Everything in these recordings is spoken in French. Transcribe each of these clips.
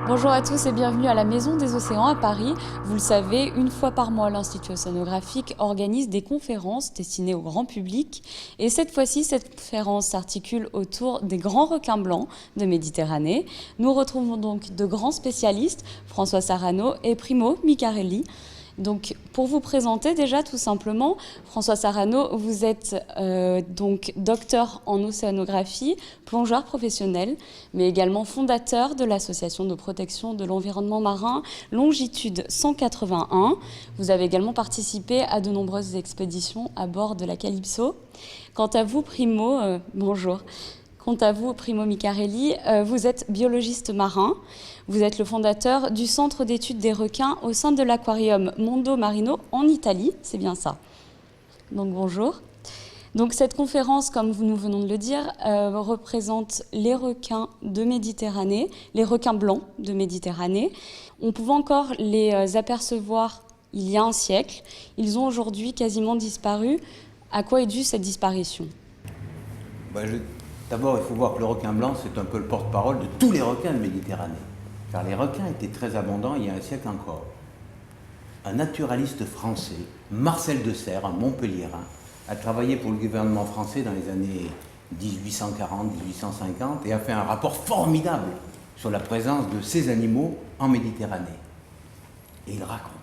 Bonjour à tous et bienvenue à la Maison des Océans à Paris. Vous le savez, une fois par mois, l'Institut océanographique organise des conférences destinées au grand public. Et cette fois-ci, cette conférence s'articule autour des grands requins blancs de Méditerranée. Nous retrouvons donc de grands spécialistes, François Sarano et Primo Micarelli. Donc, pour vous présenter déjà tout simplement, François Sarano, vous êtes donc docteur en océanographie, plongeur professionnel, mais également fondateur de l'association de protection de l'environnement marin Longitude 181. Vous avez également participé à de nombreuses expéditions à bord de la Calypso. Quant à vous, Primo, bonjour. Quant à vous, Primo Micarelli, vous êtes biologiste marin. Vous êtes le fondateur du Centre d'études des requins au sein de l'aquarium Mondo Marino en Italie, c'est bien ça. Donc bonjour. Donc cette conférence, comme nous venons de le dire, représente les requins de Méditerranée, les requins blancs de Méditerranée. On pouvait encore les apercevoir il y a un siècle. Ils ont aujourd'hui quasiment disparu. À quoi est due cette disparition ? D'abord, il faut voir que le requin blanc, c'est un peu le porte-parole de tous les requins de Méditerranée. Car les requins étaient très abondants il y a un siècle encore. Un naturaliste français, Marcel de Serres, un Montpelliérain, a travaillé pour le gouvernement français dans les années 1840-1850 et a fait un rapport formidable sur la présence de ces animaux en Méditerranée. Et il raconte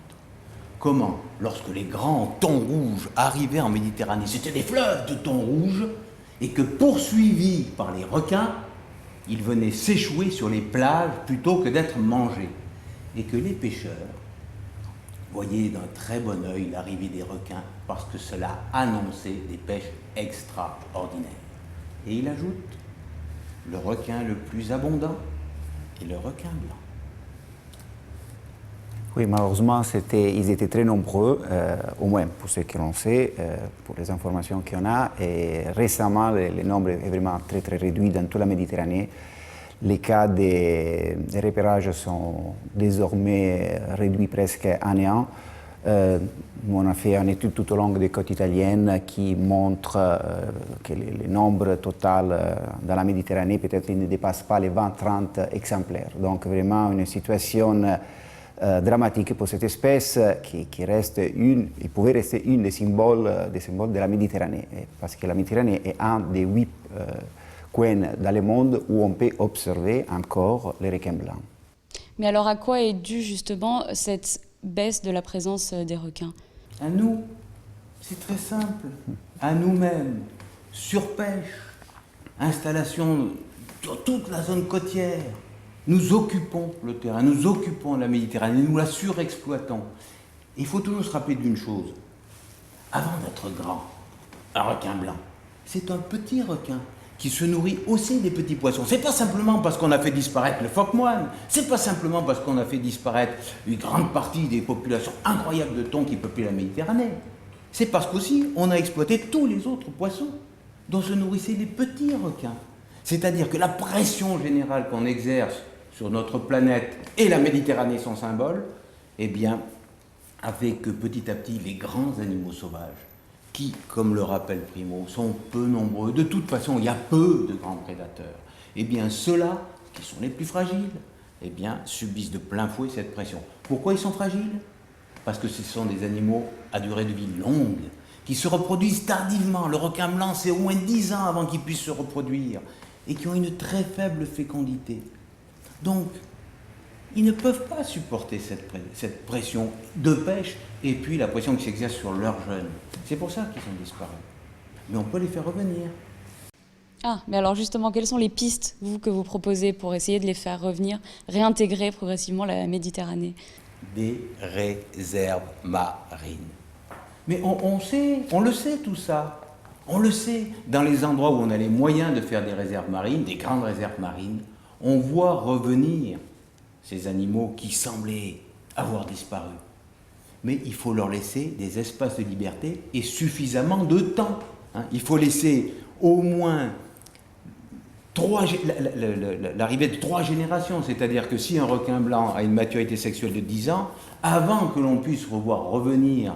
comment, lorsque les grands thons rouges arrivaient en Méditerranée, c'était des fleuves de thons rouges, et que poursuivis par les requins, ils venaient s'échouer sur les plages plutôt que d'être mangés. Et que les pêcheurs voyaient d'un très bon œil l'arrivée des requins parce que cela annonçait des pêches extraordinaires. Et il ajoute, le requin le plus abondant est le requin blanc. Oui, malheureusement, ils étaient très nombreux, au moins pour ce que l'on sait, pour les informations qu'on a. Et récemment, le nombre est vraiment très, très réduit dans toute la Méditerranée. Les cas de repérage sont désormais réduits presque à néant. Nous, on a fait une étude tout au long des côtes italiennes qui montre que le nombre total dans la Méditerranée, peut-être, il ne dépasse pas les 20-30 exemplaires. Donc, vraiment une situation dramatique pour cette espèce qui reste il pouvait rester une des symboles de la Méditerranée, parce que la Méditerranée est un des 8 coins dans le monde où on peut observer encore les requins blancs. Mais alors à quoi est due justement cette baisse de la présence des requins ? À nous, c'est très simple, à nous-mêmes, surpêche, installation sur toute la zone côtière. Nous occupons le terrain, nous occupons la Méditerranée, nous la surexploitons. Il faut toujours se rappeler d'une chose. Avant d'être grand, un requin blanc, c'est un petit requin qui se nourrit aussi des petits poissons. C'est pas simplement parce qu'on a fait disparaître le phoque-moine, c'est pas simplement parce qu'on a fait disparaître une grande partie des populations incroyables de thons qui peuplaient la Méditerranée. C'est parce qu'aussi on a exploité tous les autres poissons dont se nourrissaient les petits requins. C'est-à-dire que la pression générale qu'on exerce sur notre planète et la Méditerranée, son symbole, eh bien, a fait que petit à petit, les grands animaux sauvages, qui, comme le rappelle Primo, sont peu nombreux, de toute façon, il y a peu de grands prédateurs, eh bien, ceux-là, qui sont les plus fragiles, eh bien, subissent de plein fouet cette pression. Pourquoi ils sont fragiles ? Parce que ce sont des animaux à durée de vie longue, qui se reproduisent tardivement. Le requin blanc, c'est au moins 10 ans avant qu'il puisse se reproduire, et qui ont une très faible fécondité. Donc, ils ne peuvent pas supporter cette pression de pêche et puis la pression qui s'exerce sur leurs jeunes. C'est pour ça qu'ils ont disparu. Mais on peut les faire revenir. Ah, mais alors justement, quelles sont les pistes, que vous proposez pour essayer de les faire revenir, réintégrer progressivement la Méditerranée ? Des réserves marines. Mais on le sait tout ça. On le sait. Dans les endroits où on a les moyens de faire des réserves marines, des grandes réserves marines, on voit revenir ces animaux qui semblaient avoir disparu. Mais il faut leur laisser des espaces de liberté et suffisamment de temps. Il faut laisser au moins l'arrivée de 3 générations. C'est-à-dire que si un requin blanc a une maturité sexuelle de 10 ans, avant que l'on puisse revoir revenir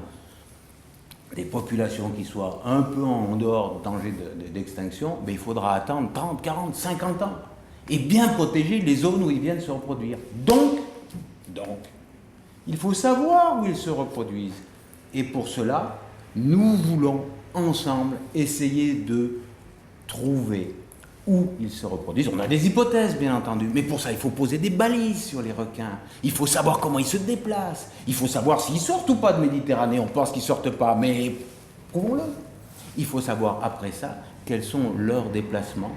des populations qui soient un peu en dehors du danger d'extinction, il faudra attendre 30, 40, 50 ans. et bien protéger les zones où ils viennent se reproduire. Donc, il faut savoir où ils se reproduisent. Et pour cela, nous voulons ensemble essayer de trouver où ils se reproduisent. On a des hypothèses, bien entendu, mais pour ça, il faut poser des balises sur les requins. Il faut savoir comment ils se déplacent. Il faut savoir s'ils sortent ou pas de Méditerranée. On pense qu'ils ne sortent pas, mais prouvons-le. Il faut savoir, après ça, quels sont leurs déplacements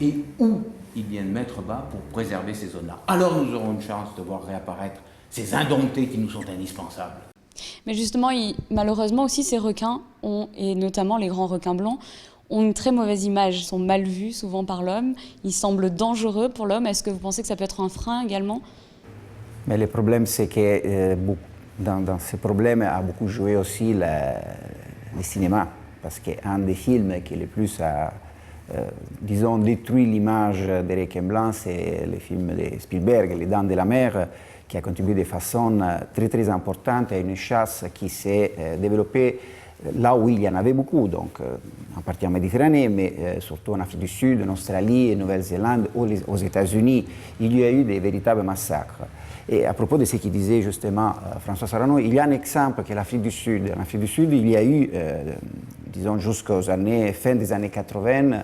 et où ils viennent mettre bas pour préserver ces zones-là. Alors nous aurons une chance de voir réapparaître ces indomptés qui nous sont indispensables. Mais justement, malheureusement aussi, ces requins, et notamment les grands requins blancs, ont une très mauvaise image, sont mal vus souvent par l'homme, ils semblent dangereux pour l'homme. Est-ce que vous pensez que ça peut être un frein également? Mais le problème, c'est que dans ces problèmes a beaucoup joué aussi le cinéma, parce qu'un des films qui le plus a, disons, détruit l'image des requins blancs, c'est le film de Spielberg, Les Dents de la Mer, qui a contribué de façon très très importante à une chasse qui s'est développée là où il y en avait beaucoup, donc en partie en Méditerranée, mais surtout en Afrique du Sud, en Australie, en Nouvelle-Zélande, aux États-Unis, il y a eu des véritables massacres. Et à propos de ce qu'il disait justement François Sarano, il y a un exemple qui est l'Afrique du Sud. En Afrique du Sud, il y a eu, disons jusqu'aux fin des années 80,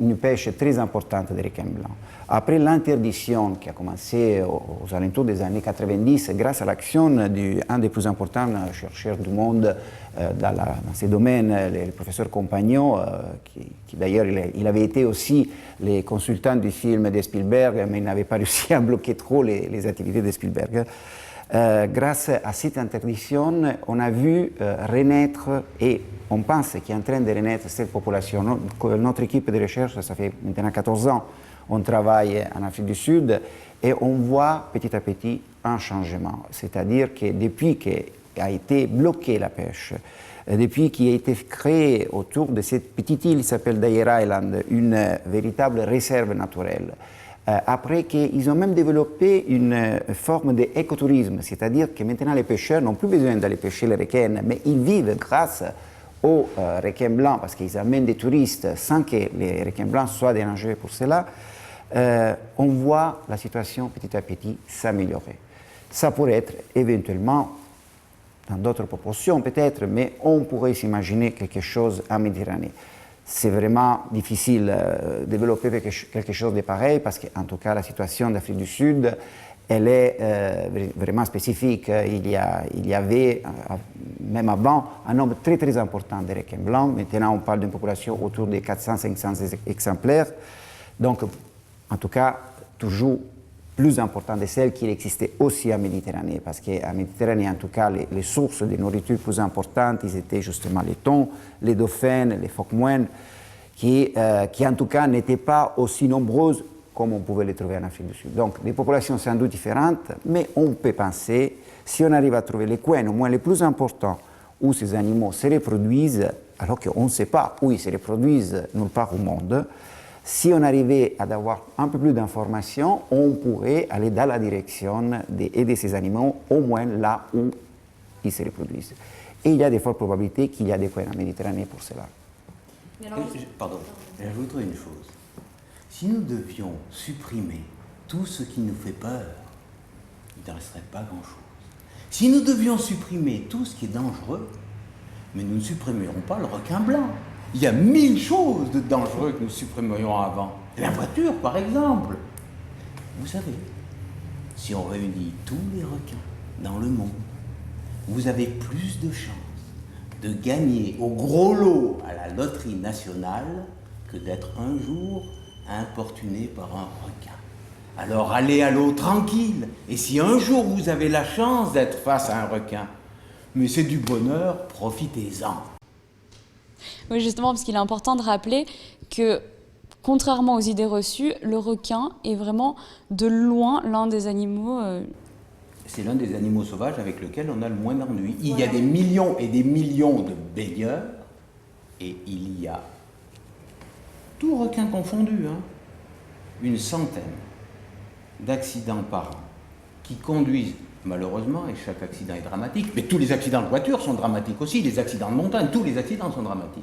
une pêche très importante des requins blancs. Après l'interdiction qui a commencé aux alentours des années 90, grâce à l'action d'un des plus importants chercheurs du monde dans ces domaines, le professeur Compagnon, qui d'ailleurs il avait été aussi le consultant du film de Spielberg, mais il n'avait pas réussi à bloquer trop les activités de Spielberg. Grâce à cette interdiction, on a vu renaître, et on pense qu'il est en train de renaître cette population. Notre équipe de recherche, ça fait maintenant 14 ans, on travaille en Afrique du Sud et on voit petit à petit un changement. C'est-à-dire que depuis qu'a été bloquée la pêche, depuis qu'il a été créé autour de cette petite île qui s'appelle Dyer Island une véritable réserve naturelle, après qu'ils ont même développé une forme d'écotourisme, c'est-à-dire que maintenant les pêcheurs n'ont plus besoin d'aller pêcher les requins, mais ils vivent grâce aux requins blancs, parce qu'ils amènent des touristes sans que les requins blancs soient dérangés pour cela. On voit la situation petit à petit s'améliorer. Ça pourrait être éventuellement dans d'autres proportions peut-être, mais on pourrait s'imaginer quelque chose en Méditerranée. C'est vraiment difficile de développer quelque chose de pareil parce qu'en tout cas la situation d'Afrique du Sud, elle est vraiment spécifique. Il y avait, même avant, un nombre très très important de requins blancs. Maintenant on parle d'une population autour de 400-500 exemplaires. Donc en tout cas toujours plus important de celles qui existaient aussi en Méditerranée, parce qu'en Méditerranée, en tout cas, les sources de nourriture plus importantes, ils étaient justement les thons, les dauphins, les phoques moines, qui en tout cas n'étaient pas aussi nombreuses comme on pouvait les trouver en Afrique du Sud. Donc, des populations sans doute différentes, mais on peut penser, si on arrive à trouver les coins, au moins les plus importants, où ces animaux se reproduisent, alors qu'on ne sait pas où ils se reproduisent nulle part au monde, si on arrivait à avoir un peu plus d'informations, on pourrait aller dans la direction d'aider ces animaux, au moins là où ils se reproduisent. Et il y a de fortes probabilités qu'il y a des coins en Méditerranée pour cela. Pardon, j'ajouterai une chose. Si nous devions supprimer tout ce qui nous fait peur, il ne resterait pas grand-chose. Si nous devions supprimer tout ce qui est dangereux, mais nous ne supprimerons pas le requin blanc. Il y a 1000 choses de dangereux que nous supprimerions avant. La voiture, par exemple. Vous savez, si on réunit tous les requins dans le monde, vous avez plus de chances de gagner au gros lot à la loterie nationale que d'être un jour importuné par un requin. Alors allez à l'eau tranquille. Et si un jour vous avez la chance d'être face à un requin, mais c'est du bonheur, profitez-en. Oui, justement, parce qu'il est important de rappeler que, contrairement aux idées reçues, le requin est vraiment de loin l'un des animaux... C'est l'un des animaux sauvages avec lequel on a le moins d'ennuis. Il y a des millions et des millions de baigneurs, et il y a, tout requin confondu, une centaine d'accidents par an qui conduisent, malheureusement, et chaque accident est dramatique, mais tous les accidents de voiture sont dramatiques aussi, les accidents de montagne, tous les accidents sont dramatiques.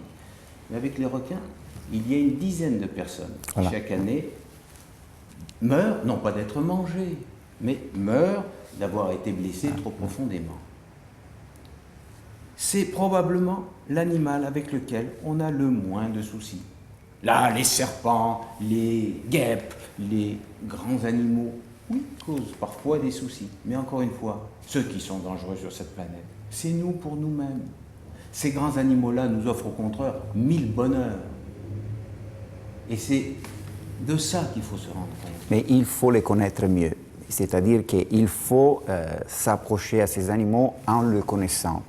Mais avec les requins, il y a une dizaine de personnes qui, chaque année, meurt, non pas d'être mangé, mais meurt d'avoir été blessé trop profondément. C'est probablement l'animal avec lequel on a le moins de soucis. Là, les serpents, les guêpes, les grands animaux, oui, causent parfois des soucis. Mais encore une fois, ceux qui sont dangereux sur cette planète, c'est nous pour nous-mêmes. Ces grands animaux-là nous offrent au contraire 1000 bonheurs. Et c'est de ça qu'il faut se rendre compte. Mais il faut les connaître mieux. C'est-à-dire qu'il faut s'approcher à ces animaux en le connaissant.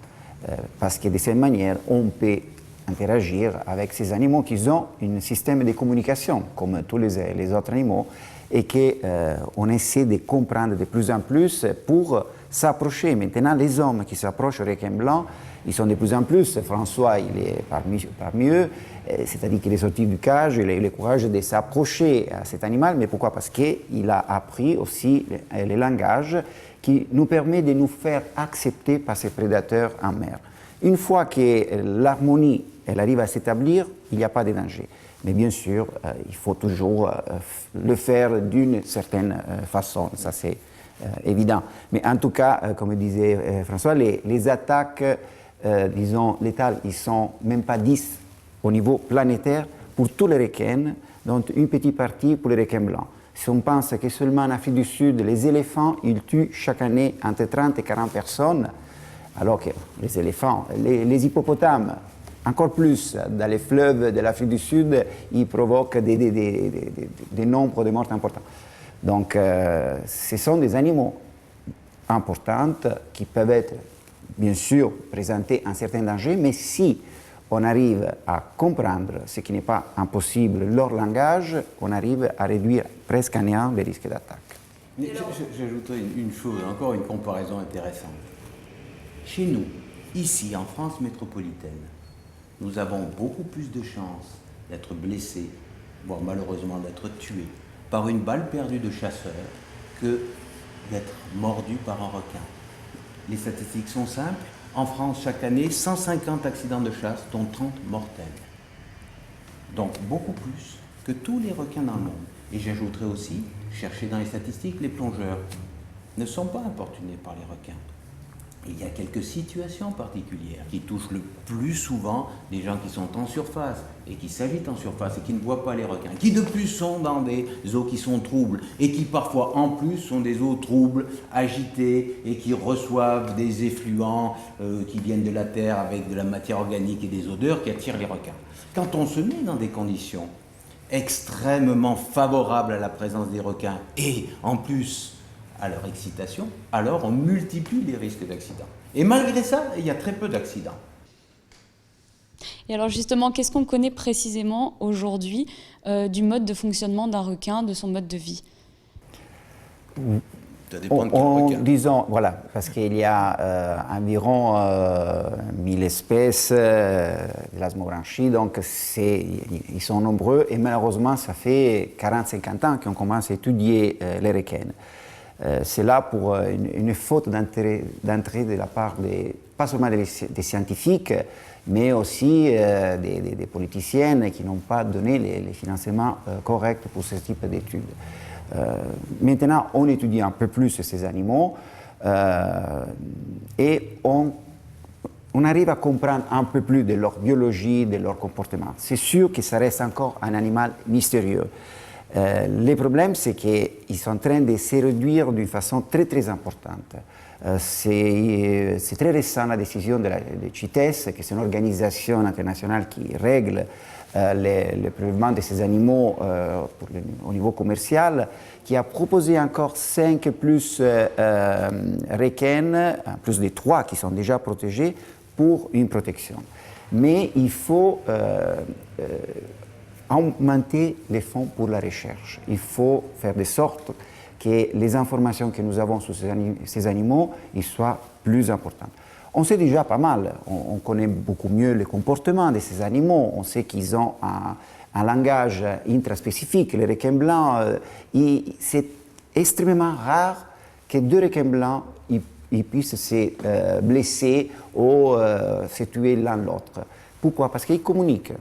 Parce que de cette manière, on peut interagir avec ces animaux qui ont un système de communication, comme tous les autres animaux, et qu'on essaie de comprendre de plus en plus pour s'approcher. Maintenant, les hommes qui s'approchent au requin blanc, ils sont de plus en plus. François, il est parmi eux, c'est-à-dire qu'il est sorti du cage, il a eu le courage de s'approcher à cet animal. Mais pourquoi? Parce qu'il a appris aussi le langage qui nous permet de nous faire accepter par ces prédateurs en mer. Une fois que l'harmonie elle arrive à s'établir, il n'y a pas de danger. Mais bien sûr, il faut toujours le faire d'une certaine façon, ça c'est évident. Mais en tout cas, comme disait François, les attaques, disons, létales, ils ne sont même pas 10 au niveau planétaire pour tous les requins, dont une petite partie pour les requins blancs. Si on pense que seulement en Afrique du Sud, les éléphants, ils tuent chaque année entre 30 et 40 personnes, alors que les éléphants, les hippopotames, encore plus, dans les fleuves de l'Afrique du Sud, ils provoquent des nombres de morts importants. Donc, ce sont des animaux importants qui peuvent être, bien sûr, présentés un certain danger, mais si on arrive à comprendre ce qui n'est pas impossible, leur langage, on arrive à réduire presque à néant les risques d'attaque. J'ajouterai une chose, encore une comparaison intéressante. Chez nous, ici, en France métropolitaine, nous avons beaucoup plus de chances d'être blessés, voire malheureusement d'être tués, par une balle perdue de chasseur que d'être mordus par un requin. Les statistiques sont simples. En France, chaque année, 150 accidents de chasse, dont 30 mortels. Donc beaucoup plus que tous les requins dans le monde. Et j'ajouterai aussi, cherchez dans les statistiques, les plongeurs ne sont pas importunés par les requins. Il y a quelques situations particulières qui touchent le plus souvent les gens qui sont en surface et qui s'agitent en surface et qui ne voient pas les requins, qui de plus sont dans des eaux qui sont troubles et qui parfois en plus sont des eaux troubles, agitées et qui reçoivent des effluents qui viennent de la terre avec de la matière organique et des odeurs qui attirent les requins. Quand on se met dans des conditions extrêmement favorables à la présence des requins et en plus à leur excitation, alors on multiplie les risques d'accident. Et malgré ça, il y a très peu d'accidents. Et alors justement, qu'est-ce qu'on connaît précisément aujourd'hui du mode de fonctionnement d'un requin, de son mode de vie? Ça dépend de quel requin. Disons, voilà, parce qu'il y a environ 1000 espèces de l'asmobranchie, donc ils sont nombreux, et malheureusement, ça fait 40-50 ans qu'on commence à étudier les requins. C'est là pour une faute d'entrée de la part pas seulement des scientifiques, mais aussi des politiciennes qui n'ont pas donné les financements corrects pour ce type d'études. Maintenant, on étudie un peu plus ces animaux et on arrive à comprendre un peu plus de leur biologie, de leur comportement. C'est sûr que ça reste encore un animal mystérieux. Le problème, c'est qu'ils sont en train de se réduire d'une façon très très importante. C'est très récent la décision de CITES, qui c'est une organisation internationale qui règle le prélèvement de ces animaux au niveau commercial, qui a proposé encore 5 plus requins, plus de 3 qui sont déjà protégés, pour une protection. Mais il faut augmenter les fonds pour la recherche. Il faut faire de sorte que les informations que nous avons sur ces animaux soient plus importantes. On sait déjà pas mal, on connaît beaucoup mieux le comportement de ces animaux, on sait qu'ils ont un langage intraspécifique. Les requins blancs, c'est extrêmement rare que 2 requins blancs ils puissent se blesser ou se tuer l'un l'autre. Pourquoi? Parce qu'ils communiquent.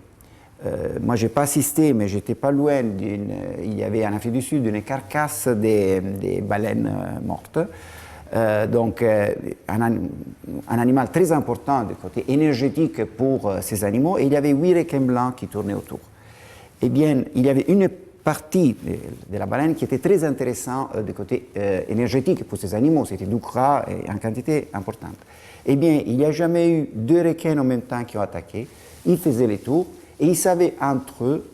moi, je n'ai pas assisté, mais j'étais pas loin. Il y avait en Afrique du Sud une carcasse des baleines mortes. Donc, un animal très important du côté énergétique pour ces animaux. Et il y avait 8 requins blancs qui tournaient autour. Eh bien, il y avait une partie de la baleine qui était très intéressante du côté énergétique pour ces animaux. C'était du gras en quantité importante. Eh bien, il n'y a jamais eu 2 requins en même temps qui ont attaqué. Ils faisaient les tours et ils savaient entre eux,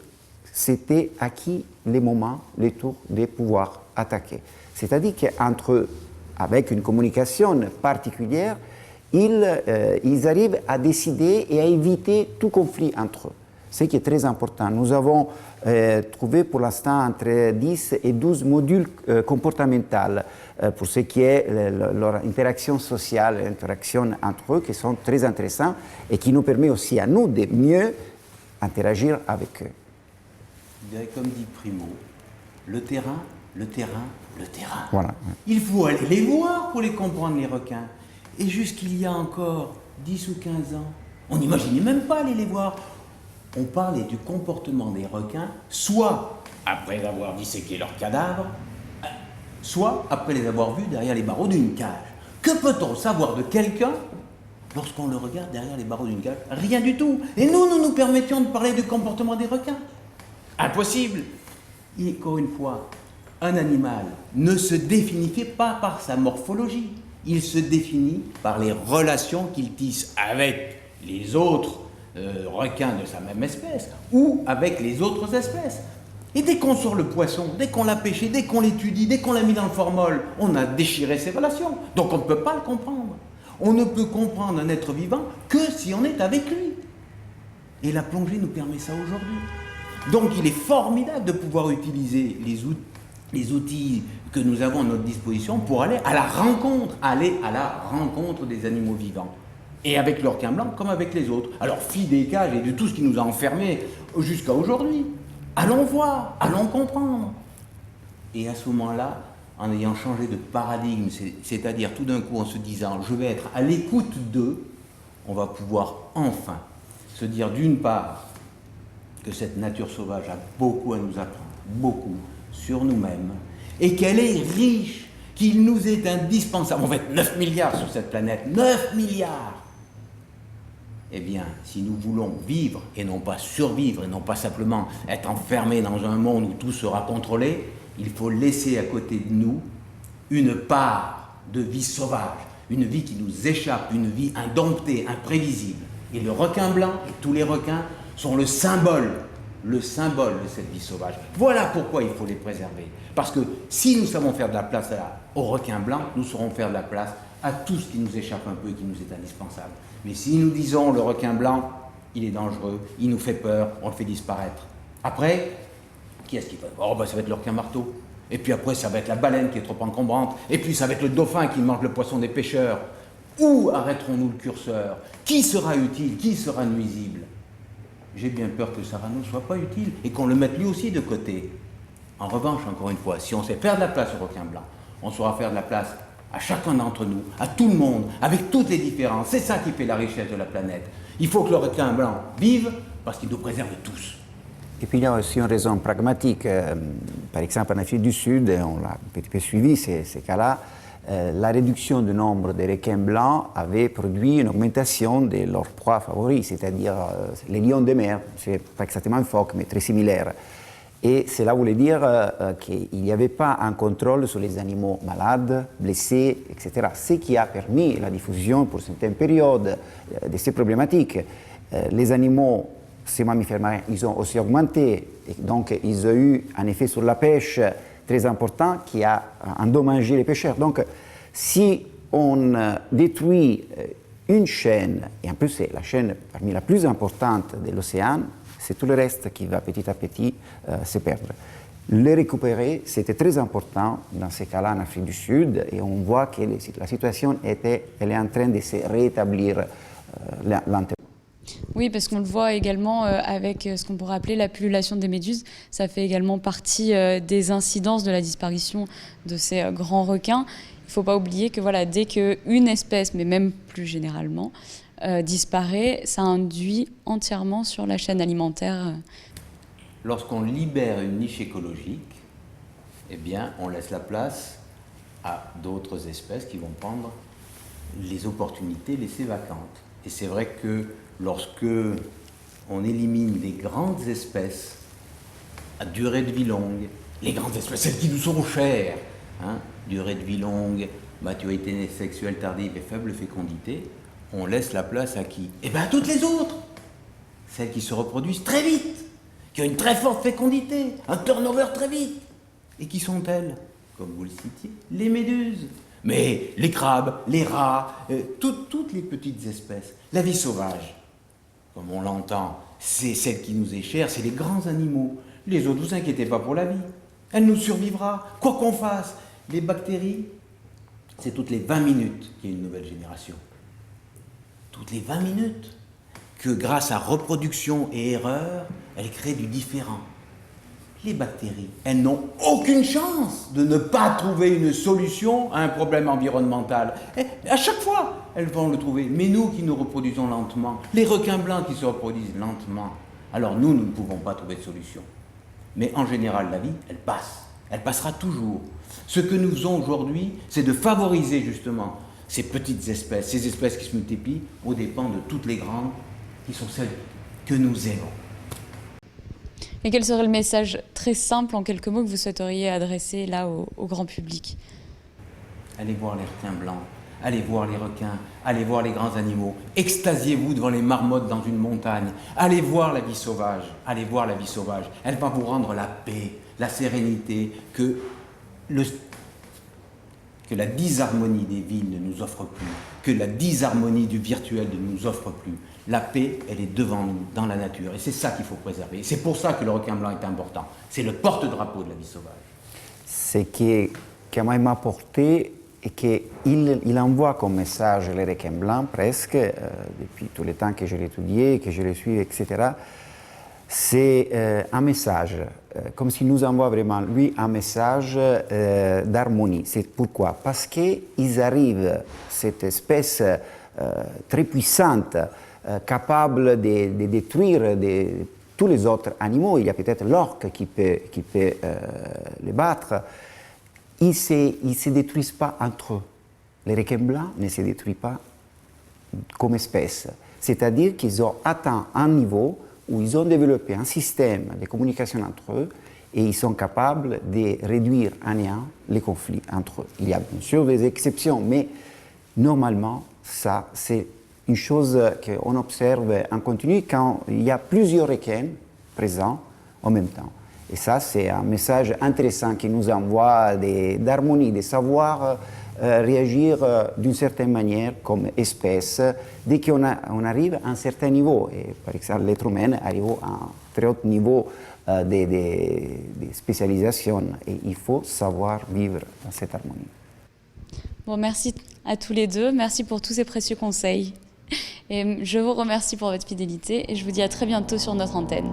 c'était à qui les moments, les tours de pouvoir attaquer. C'est-à-dire qu'entre eux, avec une communication particulière, ils arrivent à décider et à éviter tout conflit entre eux. Ce qui est très important. Nous avons trouvé pour l'instant entre 10 et 12 modules comportementaux pour ce qui est leur interaction sociale, l'interaction entre eux, qui sont très intéressants et qui nous permet aussi à nous de mieux interagir avec eux. Je dirais comme dit Primo, le terrain, le terrain, le terrain. Voilà. Il faut aller les voir pour les comprendre, les requins. Et jusqu'il y a encore 10 ou 15 ans, on n'imaginait même pas aller les voir. On parlait du comportement des requins, soit après avoir disséqué leurs cadavres, soit après les avoir vus derrière les barreaux d'une cage. Que peut-on savoir de quelqu'un lorsqu'on le regarde derrière les barreaux d'une cage? Rien du tout. Et nous nous permettions de parler du comportement des requins. Impossible. Et encore une fois, un animal ne se définit pas par sa morphologie. Il se définit par les relations qu'il tisse avec les autres requins de sa même espèce ou avec les autres espèces. Et dès qu'on sort le poisson, dès qu'on l'a pêché, dès qu'on l'étudie, dès qu'on l'a mis dans le formol, on a déchiré ses relations. Donc on ne peut pas le comprendre. On ne peut comprendre un être vivant que si on est avec lui. Et la plongée nous permet ça aujourd'hui. Donc il est formidable de pouvoir utiliser les outils que nous avons à notre disposition pour aller à la rencontre des animaux vivants. Et avec le requin blanc comme avec les autres. Alors, filles des cages et de tout ce qui nous a enfermés jusqu'à aujourd'hui. Allons voir, allons comprendre. Et à ce moment-là, en ayant changé de paradigme, c'est-à-dire tout d'un coup en se disant « je vais être à l'écoute d'eux », on va pouvoir enfin se dire d'une part que cette nature sauvage a beaucoup à nous apprendre, beaucoup sur nous-mêmes, et qu'elle est riche, qu'il nous est indispensable. On va être 9 milliards sur cette planète, 9 milliards. Eh bien, si nous voulons vivre et non pas survivre et non pas simplement être enfermés dans un monde où tout sera contrôlé, il faut laisser à côté de nous une part de vie sauvage, une vie qui nous échappe, une vie indomptée, imprévisible. Et le requin blanc et tous les requins sont le symbole de cette vie sauvage. Voilà pourquoi il faut les préserver. Parce que si nous savons faire de la place au requin blanc, nous saurons faire de la place à tout ce qui nous échappe un peu et qui nous est indispensable. Mais si nous disons le requin blanc, il est dangereux, il nous fait peur, on le fait disparaître. Après, qui est-ce qui va? Oh, ben, ça va être le requin marteau. Et puis après, ça va être la baleine qui est trop encombrante. Et puis ça va être le dauphin qui mange le poisson des pêcheurs. Où arrêterons-nous le curseur? Qui sera utile? Qui sera nuisible? J'ai bien peur que Sarano ne soit pas utile et qu'on le mette lui aussi de côté. En revanche, encore une fois, si on sait faire de la place au requin blanc, on saura faire de la place à chacun d'entre nous, à tout le monde, avec toutes les différences. C'est ça qui fait la richesse de la planète. Il faut que le requin blanc vive parce qu'il nous préserve tous. Et puis il y a aussi une raison pragmatique. Par exemple, en Afrique du Sud, on l'a un petit peu suivi ces cas-là, la réduction du nombre de requins blancs avait produit une augmentation de leurs proies favoris, c'est-à-dire les lions de mer. C'est pas exactement un phoque, mais très similaire. Et cela voulait dire qu'il n'y avait pas un contrôle sur les animaux malades, blessés, etc. Ce qui a permis la diffusion pour certaines périodes de ces problématiques. Les animaux, ces mammifères marins, ils ont aussi augmenté. Et donc, ils ont eu un effet sur la pêche très important qui a endommagé les pêcheurs. Donc, si on détruit une chaîne, et en plus c'est la chaîne parmi la plus importante de l'océan, c'est tout le reste qui va petit à petit se perdre. Le récupérer, c'était très important dans ces cas-là en Afrique du Sud, et on voit que la situation elle est en train de se rétablir lentement. Oui, parce qu'on le voit également avec ce qu'on pourrait appeler la pullulation des méduses. Ça fait également partie des incidences de la disparition de ces grands requins. Il ne faut pas oublier que voilà, dès qu'une espèce, mais même plus généralement, disparaît, ça induit entièrement sur la chaîne alimentaire. Lorsqu'on libère une niche écologique, eh bien, on laisse la place à d'autres espèces qui vont prendre les opportunités laissées vacantes. Et c'est vrai que lorsque on élimine des grandes espèces à durée de vie longue, les grandes espèces, celles qui nous sont chères, hein, durée de vie longue, maturité sexuelle tardive et faible fécondité, on laisse la place à qui? Eh bien à toutes les autres, celles qui se reproduisent très vite, qui ont une très forte fécondité, un turnover très vite. Et qui sont-elles? Comme vous le citiez, les méduses. Mais les crabes, les rats, toutes les petites espèces. La vie sauvage, comme on l'entend, c'est celle qui nous est chère, c'est les grands animaux. Les autres, ne vous inquiétez pas pour la vie. Elle nous survivra, quoi qu'on fasse. Les bactéries, c'est toutes les 20 minutes qu'il y a une nouvelle génération. Toutes les 20 minutes. Que grâce à reproduction et erreur, elles créent du différent. Les bactéries, elles n'ont aucune chance de ne pas trouver une solution à un problème environnemental. Et à chaque fois, elles vont le trouver. Mais nous qui nous reproduisons lentement, les requins blancs qui se reproduisent lentement, alors nous ne pouvons pas trouver de solution. Mais en général, la vie, elle passe. Elle passera toujours. Ce que nous faisons aujourd'hui, c'est de favoriser justement ces petites espèces, ces espèces qui se multiplient aux dépens de toutes les grandes, qui sont celles que nous aimons. Et quel serait le message très simple, en quelques mots, que vous souhaiteriez adresser là au grand public? Allez voir les requins blancs, allez voir les requins, allez voir les grands animaux, extasiez-vous devant les marmottes dans une montagne, allez voir la vie sauvage, allez voir la vie sauvage. Elle va vous rendre la paix, la sérénité que la disharmonie des villes ne nous offre plus, que la disharmonie du virtuel ne nous offre plus. La paix, elle est devant nous, dans la nature, et c'est ça qu'il faut préserver. C'est pour ça que le requin blanc est important. C'est le porte-drapeau de la vie sauvage. Ce qui m'a apporté et qu'il envoie comme message les requins blancs presque, depuis tout le temps que je l'ai étudié, que je le suis, etc., c'est un message, comme s'il nous envoie vraiment, lui, un message d'harmonie. C'est pourquoi? Parce qu'ils arrivent, cette espèce très puissante, capable de détruire tous les autres animaux. Il y a peut-être l'orque qui peut les battre. Ils ne se détruisent pas entre eux. Les requins blancs ne se détruisent pas comme espèce. C'est-à-dire qu'ils ont atteint un niveau où ils ont développé un système de communication entre eux et ils sont capables de réduire à néant les conflits entre eux. Il y a bien sûr des exceptions, mais normalement, ça, c'est une chose qu'on observe en continu quand il y a plusieurs requins présents en même temps. Et ça, c'est un message intéressant qui nous envoie d'harmonie, de savoir réagir d'une certaine manière comme espèce dès qu'on arrive à un certain niveau. Et par exemple, l'être humain arrive à un très haut niveau de spécialisation et il faut savoir vivre dans cette harmonie. Bon, merci à tous les deux, merci pour tous ces précieux conseils. Et je vous remercie pour votre fidélité et je vous dis à très bientôt sur notre antenne.